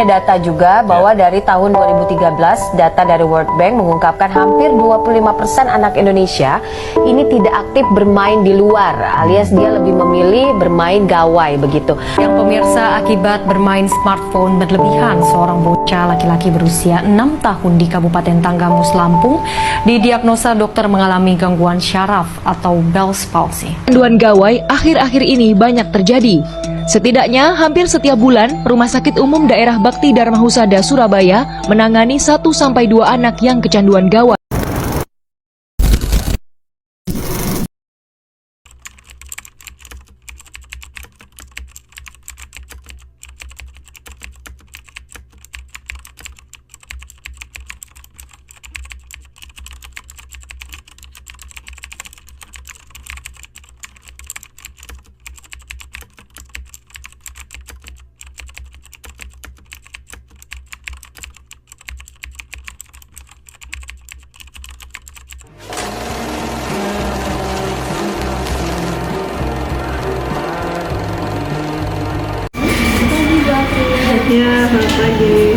Data juga bahwa dari tahun 2013, data dari World Bank mengungkapkan hampir 25% anak Indonesia ini tidak aktif bermain di luar, alias dia lebih memilih bermain gawai begitu. Yang pemirsa, akibat bermain smartphone berlebihan, seorang bocah laki-laki berusia 6 tahun di Kabupaten Tanggamus, Lampung didiagnosa dokter mengalami gangguan syaraf atau Bell's palsy. Kecanduan gawai akhir-akhir ini banyak terjadi. Setidaknya hampir setiap bulan, Rumah Sakit Umum Daerah Bakti Dharma Husada Surabaya menangani 1-2 anak yang kecanduan gawai. Ya, selamat pagi.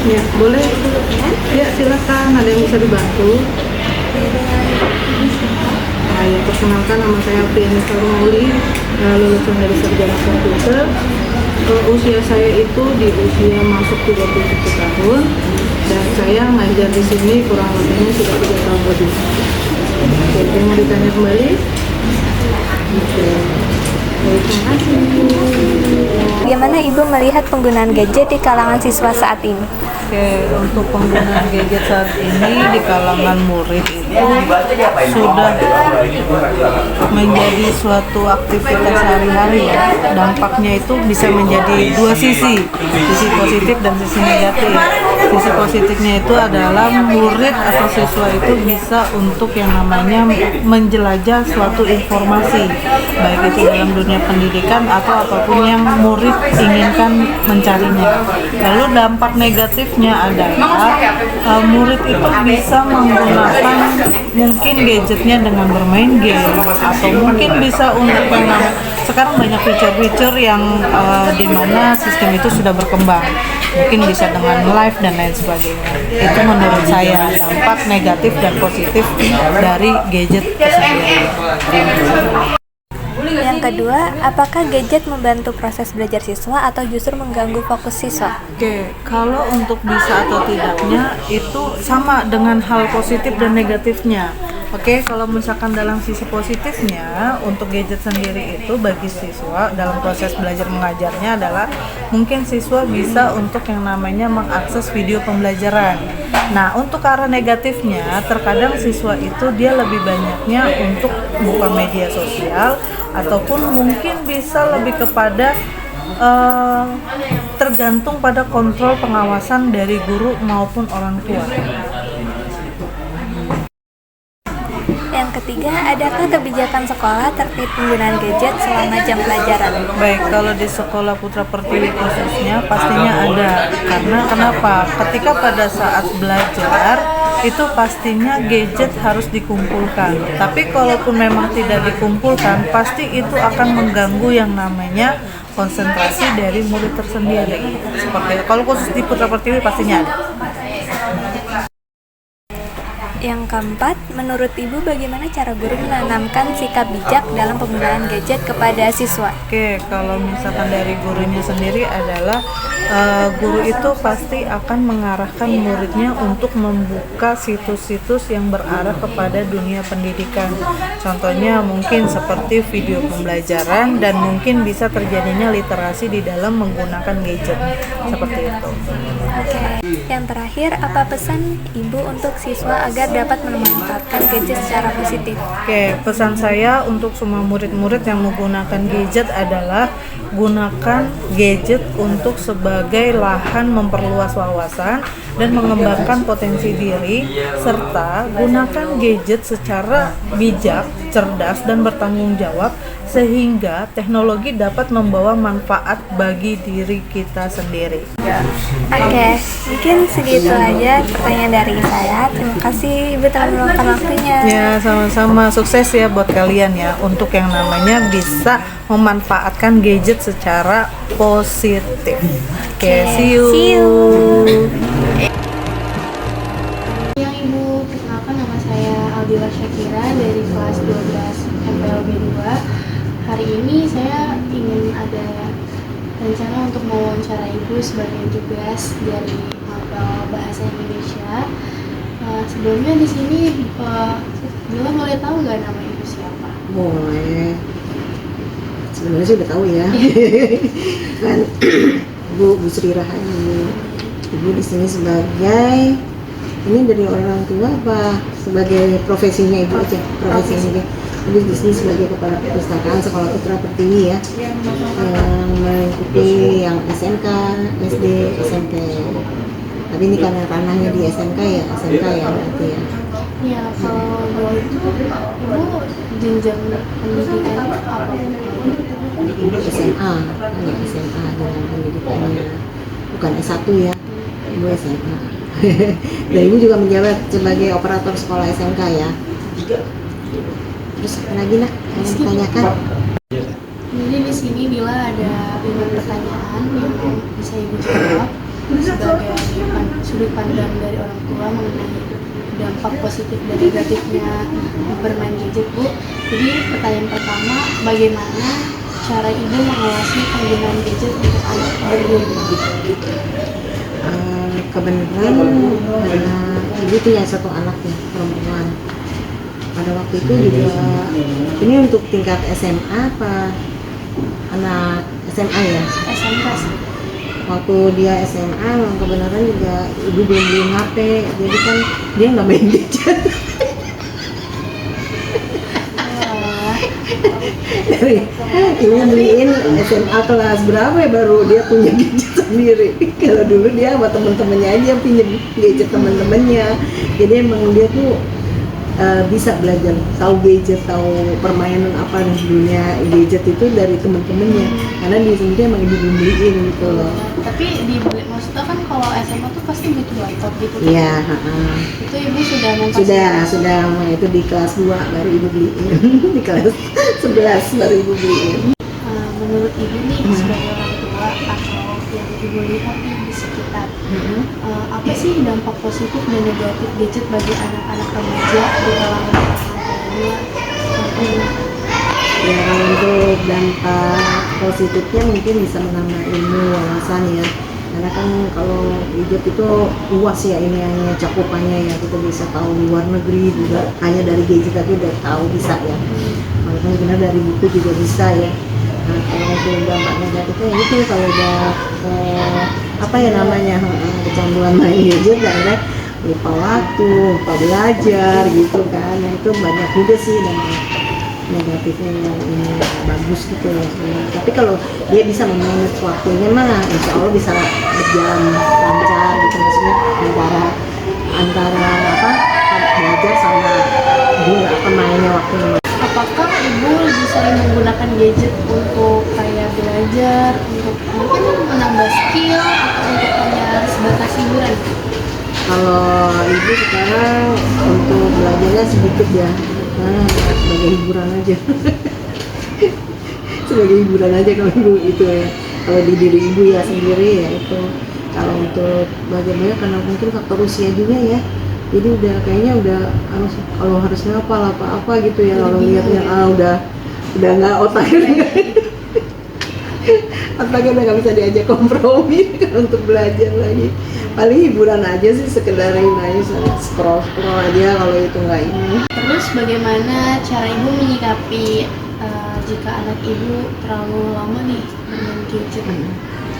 Ya, boleh. Ya, silakan. Ada yang bisa dibantu? Ya, perkenalkan, nama saya Priyanisa Mauli, lulusan dari Sarjana Komputer. Usia saya itu di usia masuk 37 tahun dan saya ngajar di sini kurang lebihnya sudah 3 tahun lebih. Oke, mau ditanya kembali? Oke. Terima kasih. Bagaimana Ibu melihat penggunaan gadget di kalangan siswa saat ini? Oke, untuk penggunaan gadget saat ini di kalangan murid itu sudah menjadi suatu aktivitas sehari-hari ya. Dampaknya itu bisa menjadi dua sisi positif dan sisi negatif. Sisi positifnya itu adalah murid atau siswa itu bisa untuk yang namanya menjelajah suatu informasi, baik itu dalam dunia pendidikan atau apapun yang murid inginkan mencarinya. Lalu dampak negatifnya adalah murid itu bisa menggunakan mungkin gadgetnya dengan bermain game, atau mungkin bisa untuk sekarang banyak fitur-fitur yang dimana sistem itu sudah berkembang, mungkin bisa dengan live dan lain sebagainya. Itu menurut saya dampak negatif dan positif dari gadget tersebut. Yang kedua, apakah gadget membantu proses belajar siswa atau justru mengganggu fokus siswa? Oke, kalau untuk bisa atau tidaknya itu sama dengan hal positif dan negatifnya. Oke, kalau misalkan dalam sisi positifnya untuk gadget sendiri itu bagi siswa dalam proses belajar mengajarnya adalah mungkin siswa bisa untuk yang namanya mengakses video pembelajaran. Nah, untuk arah negatifnya terkadang siswa itu dia lebih banyaknya untuk buka media sosial ataupun mungkin bisa lebih kepada tergantung pada kontrol pengawasan dari guru maupun orang tua. Yang ketiga, adakah kebijakan sekolah terkait penggunaan gadget selama jam pelajaran? Baik, kalau di sekolah Putra Pertiwi khususnya pastinya ada. Karena kenapa? Ketika pada saat belajar itu pastinya gadget harus dikumpulkan. Tapi kalaupun memang tidak dikumpulkan, pasti itu akan mengganggu yang namanya konsentrasi dari murid tersendiri. Seperti kalau khusus di Putra Pertiwi pastinya ada. Yang keempat, menurut Ibu bagaimana cara guru menanamkan sikap bijak dalam penggunaan gadget kepada siswa? Oke, kalau misalkan dari gurunya sendiri adalah guru itu pasti akan mengarahkan muridnya untuk membuka situs-situs yang berarah kepada dunia pendidikan. Contohnya mungkin seperti video pembelajaran dan mungkin bisa terjadinya literasi di dalam menggunakan gadget. Seperti itu. Oke. Yang terakhir, apa pesan Ibu untuk siswa agar dapat memanfaatkan gadget secara positif? Oke, pesan saya untuk semua murid-murid yang menggunakan gadget adalah gunakan gadget untuk sebagai lahan memperluas wawasan dan mengembangkan potensi diri, serta gunakan gadget secara bijak, cerdas, dan bertanggung jawab sehingga teknologi dapat membawa manfaat bagi diri kita sendiri. Oke, mungkin segitu aja pertanyaan dari saya. Terima kasih Ibu telah meluangkan waktunya. Ya, sama-sama, sukses ya buat kalian ya untuk yang namanya bisa memanfaatkan gadget secara positif. Oke, see you. See you. Yang Ibu, perkenalkan nama saya Aldila Syakira dari kelas 12 MPLB 2. Hari ini saya ingin ada rencana untuk mewawancara Ibu sebagai tugas dari mapel bahasa Indonesia. Sebelumnya di sini, Bila boleh tahu nggak nama Ibu siapa? Boleh. Sebenarnya sih udah tahu ya. Kan Bu Sri Rahayu. Ibu di sini sebagai ini dari orang tua apa sebagai profesinya Ibu aja, profesinya. Ibu di sini sebagai kepala perpustakaan Sekolah Putra Pertiwi ya, yang mengikuti yang SMK, SD, SMP. Tapi ini karena ranahnya di SMK ya berarti ya. Ya, kalau boleh itu Ibu jenjang pendidikan apa? Ibu SMA, hanya SMA dengan pendidikannya, bukan S1 ya, Ibu SMA. Dan Ibu juga menjabat sebagai operator sekolah SMK ya. Terus apa lagi nak yang ditanyakan? Jadi di sini Bila ada 5 pertanyaan yang bisa Ibu jawab sebagai sudut pandang dari orang tua mengenai dampak positif dan negatifnya bermain gadget, Bu. Jadi pertanyaan pertama, bagaimana cara Ibu mengawasi penggunaan gadget untuk anak berguna? Kebenaran karena Ibu punya satu anak ya, perempuan. Pada waktu itu juga ini untuk tingkat SMA apa anak SMA ya? SMK sih. Waktu dia SMA kebenaran juga Ibu belum beliin HP, jadi kan dia nggak main gadget. Dari Ibu beliin SMA kelas berapa ya baru dia punya gadget sendiri. Kalau dulu dia sama temen-temennya aja punya gadget temen-temennya, jadi emang dia tuh bisa belajar, tahu gadget, tahu permainan apa di dunia gadget itu dari temen-temennya, karena dia sendiri emang Ibu belum beliin gitu loh. Tapi maksudnya kan kalau SMA tuh pasti butuh laptop gitu. Iya, Itu Ibu sudah memfasilitasi. sudah itu di kelas 2 baru Ibu beliin. Di kelas 11 baru Ibu beliin. Menurut Ibu nih sebagai orang tua atau yang Ibu lihat nih di sekitar, apa sih dampak positif dan negatif gadget bagi anak-anak remaja di kalangan orang Ya kalau untuk dampak positifnya mungkin bisa menambah ilmu wawasan ya, karena kan kalau gadget itu luas ya iniannya, cakupannya ya, kita bisa tahu luar negeri juga hanya dari gadget aja udah tahu bisa ya, walaupun benar dari buku juga bisa ya. Nah kalau untuk dampak negatifnya itu kalau udah apa ya namanya kecanduan main gadget dan lupa waktu, lupa belajar gitu kan. Nah itu banyak juga sih dampak negatifnya yang ini bagus gitu ya. Tapi kalau dia bisa memanage waktunya mah insya Allah bisa berjalan lancar gitu, maksudnya antara apa belajar sama mainnya waktunya. apakah Ibu lebih sering menggunakan gadget untuk kayak belajar, untuk mungkin menambah skill atau untuk hanya sebatas hiburan? Kalau Ibu sekarang untuk belajarnya sedikit ya, sebagai hiburan aja. Sebagai hiburan aja kalau Ibu itu ya. Kalau di diri Ibu ya sendiri ya itu. Kalau untuk belajarnya karena mungkin faktor usia juga ya. Jadi udah kayaknya harus kalau harus ngapal apa gitu ya, kalau lihatnya udah nggak otaknya udah nggak bisa diajak kompromi untuk belajar lagi. Paling hiburan aja sih, sekedar scroll aja kalau itu nggak ini. Terus bagaimana cara Ibu menyikapi jika anak Ibu terlalu lama nih bermain gadget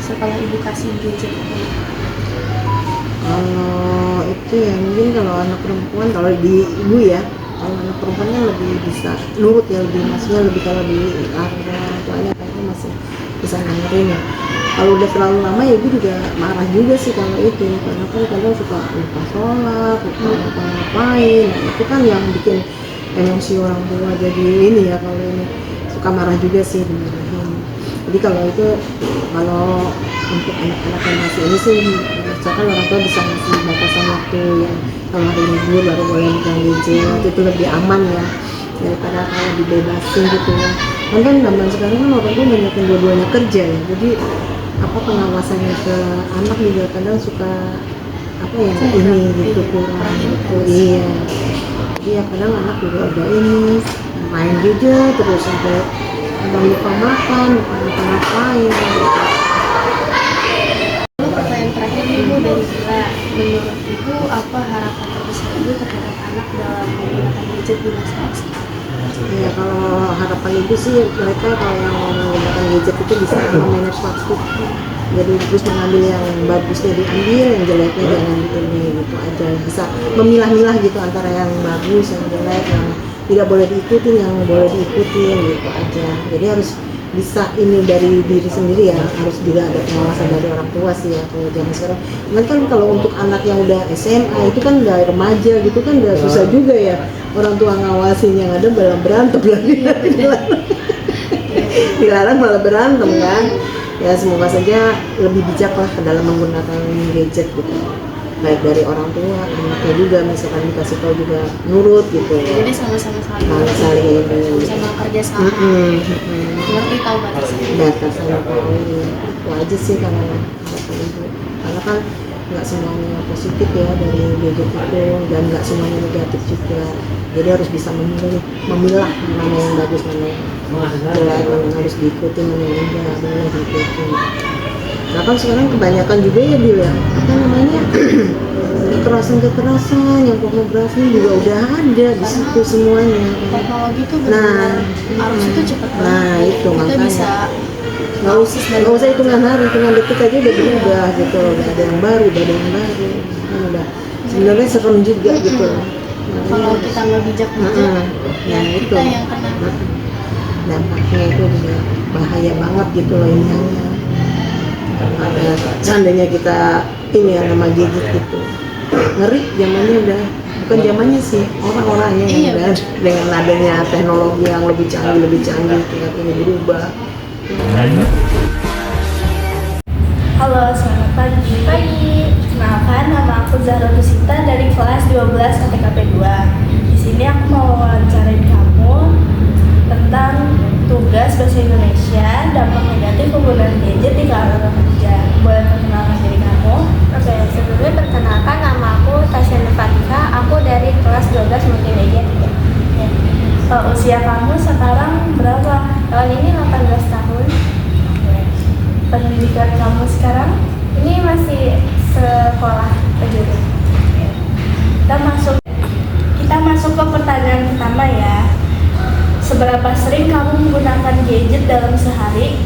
setelah Ibu kasih gadget itu? Kalau itu ya mungkin kalau anak perempuan, kalau di Ibu ya, kalau anak perempuannya lebih bisa nurut ya, maksudnya lebih kalau di orang tuanya kayaknya masih bisa dengerin ya. Kalau udah terlalu lama ya Ibu juga marah juga sih kalau itu, karena kan kadang suka lupa sholat, lupa ngapain. Nah, itu kan yang bikin emosi orang tua jadi ini ya, kalau ini suka marah juga sih dimarahin. Jadi kalau untuk anak-anak yang masih ini sih, misalkan orang tua bisa ngasih batasan waktu yang kalau hari libur baru boleh megang gadget, itu lebih aman ya daripada kalau dibebasin gitu ya. Kan zaman sekarang kan orang tua banyak yang dua-duanya kerja ya, jadi pengawasannya ke anak juga kadang suka ini gitu kurang gitu. Iya, jadi ya kadang anak juga udah ini main gadget terus sampai kadang lupa makan, lupa ngapain. Pertanyaan terakhir nih Bu dari Gila, menurut Ibu apa harapan terbesar Ibu terhadap anak dalam menggunakan gadget di masa sekarang? Ya kalau harapan ibu sih mereka kalau yang menggunakan gadget itu bisa memanage waktu, jadi terus mengambil yang bagusnya diambil, yang jeleknya jangan ini gitu aja, bisa memilah-milah gitu antara yang bagus, yang jelek, yang tidak boleh diikutin, yang boleh diikutin gitu aja. Jadi harus bisa ini dari diri sendiri ya, harus juga ada pengawasan dari orang tua sih ya kalau zaman sekarang. Cuman kan kalau untuk anak yang udah SMA itu kan udah remaja gitu kan udah susah juga ya orang tua ngawasin, yang ada malah berantem lagi. Dilarang malah berantem kan. Ya semoga saja lebih bijak lah dalam menggunakan gadget gitu, baik dari orang tua, anaknya juga misalkan dikasih tahu juga nurut gitu. Jadi sama-sama saling sama kerja sama, ngerti tahu batasannya tahu. Itu aja sih kalau harapan ibu, karena kan nggak semuanya positif ya dari gadget itu, dan nggak semuanya negatif juga. Jadi harus bisa memilah mana yang bagus, mana yang jelek, mana yang harus diikuti, mana yang nggak boleh diikuti. Nah kan sekarang kebanyakan juga ya bilang kekerasan yang pornografi juga udah ada di situ semuanya. Teknologi tuh benar arus itu cepat banget. Nah itu kita makanya bisa nggak usah hitungan hari, hitungan detik aja udah berubah gitu, udah ada yang baru, kan udah sebenarnya serem juga gitu. kalau kita nggak bijak ya itu kita yang kena. Dampaknya itu juga bahaya banget gitu loh ini hanya. Ada seandainya kita ini yang nama gadget gitu, ngeri zamannya udah bukan zamannya sih, orang-orangnya yang udah dengan adanya teknologi yang lebih canggih tingkat ini berubah. Halo, selamat pagi. Kenalkan, nama aku Zahra Tusita dari kelas 12 KTKP 2. Di sini aku mau wawancarain kamu tentang tugas bahasa Indonesia, dampak negatif penggunaan gadget di kalangan remaja. Boleh perkenalkan diri kamu? Oke, sebelumnya perkenalkan, nama aku Tasya Nurfatika, aku dari kelas 12 Multimedia 3. Usia kamu sekarang berapa? Tahun ini 18 tahun. Pendidikan kamu sekarang? Ini masih sekolah kejuruan. Kita masuk ke pertanyaan pertama ya. Seberapa sering kamu menggunakan gadget dalam sehari?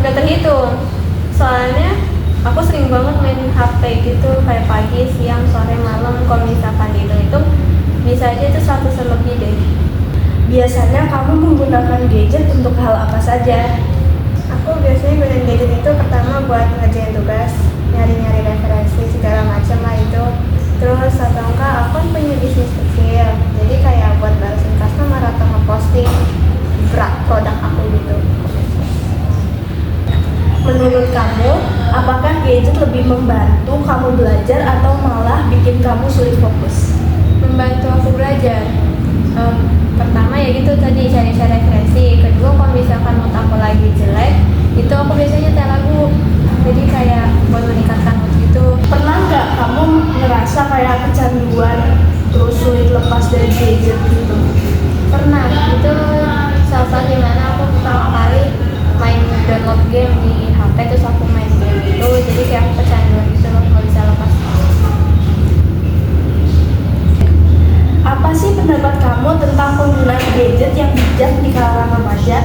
Udah terhitung, soalnya aku sering banget main HP gitu, kayak pagi, siang, sore, malam. Kalau misalkan dihitung bisa aja itu 100 lebih deh. Biasanya kamu menggunakan gadget untuk hal apa saja? Aku biasanya gunain gadget itu pertama buat ngerjain tugas, nyari-nyari referensi segala macam lah itu. Terus atau enggak, aku kan punya bisnis kecil, jadi kayak buat balesin customer atau ngeposting produk aku gitu. Menurut kamu, apakah gadget lebih membantu kamu belajar atau malah bikin kamu sulit fokus? Membantu aku belajar. Pertama ya gitu tadi, cari-cari referensi. Kedua, kalau misalkan mood aku lagi jelek, itu aku biasanya nyetel lagu, jadi kayak buat meningkatkan mood gitu. Pernah nggak kamu ngerasa kayak kecanduan terus sulit lepas dari gadget gitu? Pernah, itu salah satu dimana aku pertama kali main download game di HP, terus aku main game itu, jadi kayak aku kecanduan gitu loh, nggak bisa lepas. Apa sih pendapat kamu tentang penggunaan gadget yang bijak di kalangan remaja?